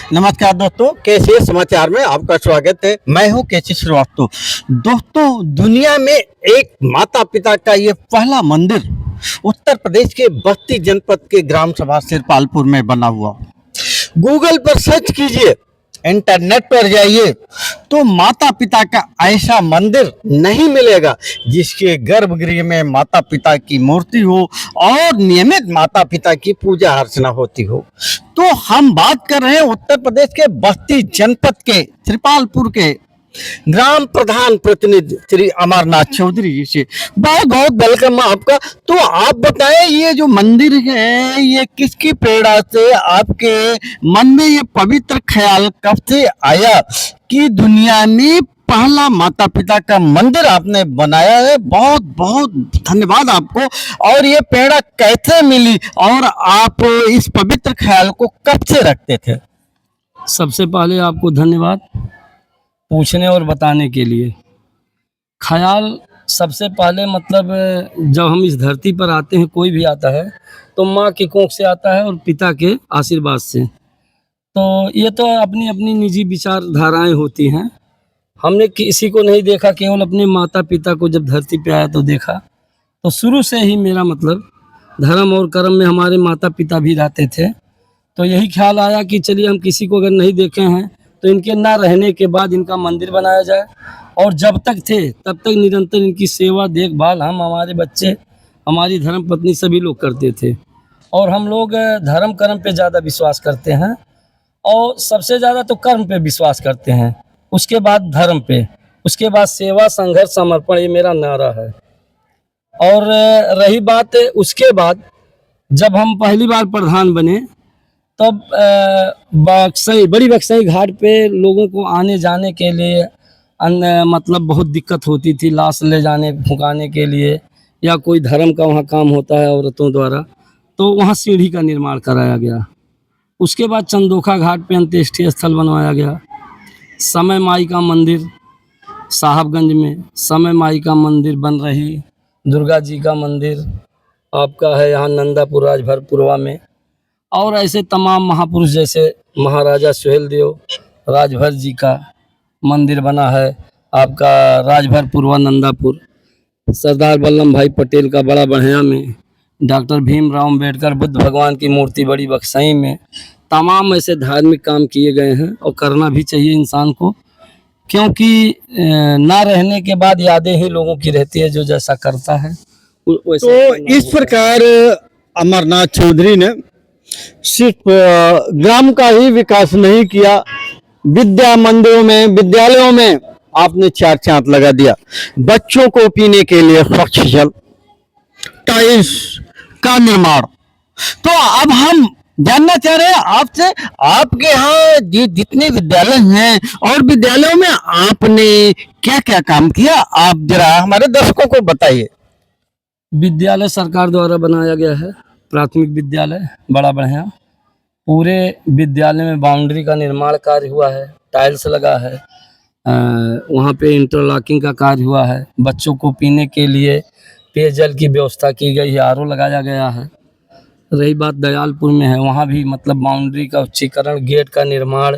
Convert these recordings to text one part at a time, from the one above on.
नमस्कार दोस्तों, कैसे समाचार में आपका स्वागत है। मैं हूं केसी श्रीवास्तव। दोस्तों, दुनिया में एक माता पिता का ये पहला मंदिर उत्तर प्रदेश के बस्ती जनपद के ग्राम सभा सिरपालपुर में बना हुआ। गूगल पर सर्च कीजिए, इंटरनेट पर जाइए तो माता पिता का ऐसा मंदिर नहीं मिलेगा जिसके गर्भगृह में माता पिता की मूर्ति हो और नियमित माता पिता की पूजा अर्चना होती हो। तो हम बात कर रहे हैं उत्तर प्रदेश के बस्ती जनपद के श्रीपालपुर के ग्राम प्रधान प्रतिनिधि श्री अमरनाथ चौधरी जी से। बहुत बहुत वेलकम आपका। तो आप बताएं, ये जो मंदिर है ये किसकी प्रेरणा से आपके मन में ये पवित्र ख्याल कब से आया कि दुनिया में पहला माता पिता का मंदिर आपने बनाया है? बहुत बहुत धन्यवाद आपको। और ये प्रेरणा कैसे मिली और आप इस पवित्र ख्याल को कब से रखते थे? सबसे पहले आपको धन्यवाद पूछने और बताने के लिए। ख्याल सबसे पहले मतलब जब हम इस धरती पर आते हैं, कोई भी आता है तो माँ की कोख से आता है और पिता के आशीर्वाद से। तो ये तो अपनी अपनी निजी विचारधाराएं होती हैं। हमने किसी को नहीं देखा, केवल अपने माता पिता को जब धरती पे आया तो देखा। तो शुरू से ही मेरा मतलब धर्म और कर्म में हमारे माता पिता भी रहते थे। तो यही ख्याल आया कि चलिए हम किसी को अगर नहीं देखे हैं तो इनके ना रहने के बाद इनका मंदिर बनाया जाए। और जब तक थे तब तक निरंतर इनकी सेवा देखभाल हम, हमारे बच्चे, हमारी धर्म पत्नी सभी लोग करते थे। और हम लोग धर्म कर्म पे ज़्यादा विश्वास करते हैं और सबसे ज़्यादा तो कर्म पे विश्वास करते हैं, उसके बाद धर्म पे, उसके बाद सेवा संघर्ष समर्पण, ये मेरा नारा है। और रही बात उसके बाद जब हम पहली बार प्रधान बने तब बड़ी बक्सई घाट पे लोगों को आने जाने के लिए मतलब बहुत दिक्कत होती थी, लाश ले जाने फुकाने के लिए, या कोई धर्म का वहाँ काम होता है औरतों द्वारा, तो वहाँ सीढ़ी का निर्माण कराया गया। उसके बाद चंदोखा घाट पे अंत्येष्टि स्थल बनवाया गया। समय माई का मंदिर साहबगंज में, समय माई का मंदिर बन रही, दुर्गा जी का मंदिर आपका है यहाँ नंदापुर राजभरपुरवा में। और ऐसे तमाम महापुरुष जैसे महाराजा सुहेलदेव राजभर जी का मंदिर बना है आपका राजभरपुरवा नंदापुर। सरदार वल्लभ भाई पटेल का बड़ा बढ़िया में, डॉक्टर भीमराव अम्बेडकर बुद्ध भगवान की मूर्ति बड़ी बक्सई में। तमाम ऐसे धार्मिक काम किए गए हैं और करना भी चाहिए इंसान को, क्योंकि ना रहने के बाद यादें ही लोगों की रहती है, जो जैसा करता है वैसा। तो इस प्रकार अमरनाथ चौधरी ने सिर्फ ग्राम का ही विकास नहीं किया, विद्या मंदिरों में, विद्यालयों में आपने चार चांद लगा दिया। बच्चों को पीने के लिए स्वच्छ जल, टाइल्स का निर्माण। तो अब हम जानना चाह रहे हैं आपसे, आपके यहाँ जितने विद्यालय हैं और विद्यालयों में आपने क्या क्या काम किया, आप जरा हमारे दर्शकों को बताइए। विद्यालय सरकार द्वारा बनाया गया है, प्राथमिक विद्यालय बड़ा बढ़िया। पूरे विद्यालय में बाउंड्री का निर्माण कार्य हुआ है, टाइल्स लगा है, वहाँ पे इंटरलॉकिंग का कार्य हुआ है। बच्चों को पीने के लिए पेयजल की व्यवस्था की गई है, आरओ लगाया गया है। रही बात दयालपुर में है, वहाँ भी मतलब बाउंड्री का उच्चीकरण, गेट का निर्माण,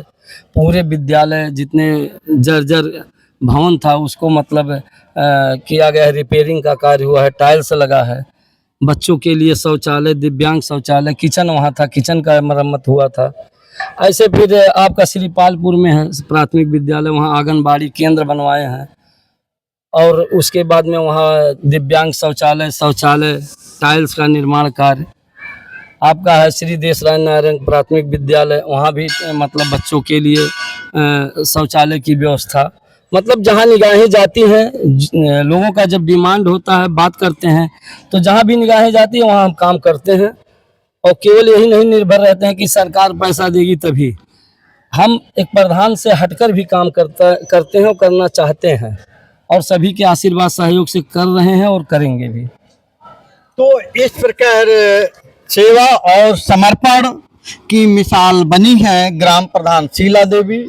पूरे विद्यालय जितने जर्जर भवन था उसको मतलब किया गया है, रिपेयरिंग का कार्य हुआ है, टाइल्स लगा है। बच्चों के लिए शौचालय, दिव्यांग शौचालय, किचन वहाँ था, किचन का मरम्मत हुआ था। ऐसे फिर आपका श्रीपालपुर में है प्राथमिक विद्यालय, वहाँ आंगनबाड़ी केंद्र बनवाए हैं। और उसके बाद में वहाँ दिव्यांग शौचालय टाइल्स का निर्माण कार्य आपका है। श्री देशराय नारायण प्राथमिक विद्यालय, वहाँ भी मतलब बच्चों के लिए शौचालय की व्यवस्था। मतलब जहाँ निगाहें जाती हैं, लोगों का जब डिमांड होता है, बात करते हैं, तो जहाँ भी निगाहें जाती है वहाँ हम काम करते हैं। और केवल यही नहीं निर्भर रहते हैं कि सरकार पैसा देगी तभी, हम एक प्रधान से हटकर भी काम करते हैं और करना चाहते हैं, और सभी के आशीर्वाद सहयोग से कर रहे हैं और करेंगे भी। तो इस प्रकार सेवा और समर्पण की मिसाल बनी है ग्राम प्रधान शीला देवी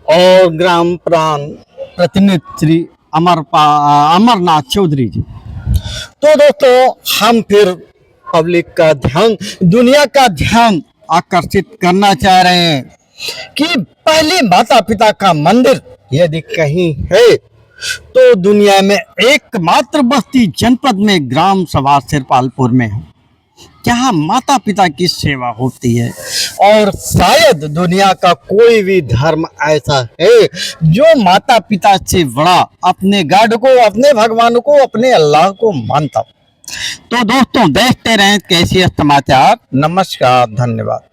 और ग्राम प्रधान प्रतिनिधि श्री अमरनाथ चौधरी जी। तो दोस्तों, हम फिर पब्लिक का ध्यान, दुनिया का ध्यान आकर्षित करना चाह रहे हैं कि पहले माता पिता का मंदिर यदि कहीं है तो दुनिया में एकमात्र बस्ती जनपद में ग्राम सभा सिरपालपुर में है, जहाँ माता पिता की सेवा होती है। और शायद दुनिया का कोई भी धर्म ऐसा है जो माता पिता से बड़ा अपने गॉड को, अपने भगवान को, अपने अल्लाह को मानता। तो दोस्तों देखते रहें केसीएस समाचार। नमस्कार, धन्यवाद।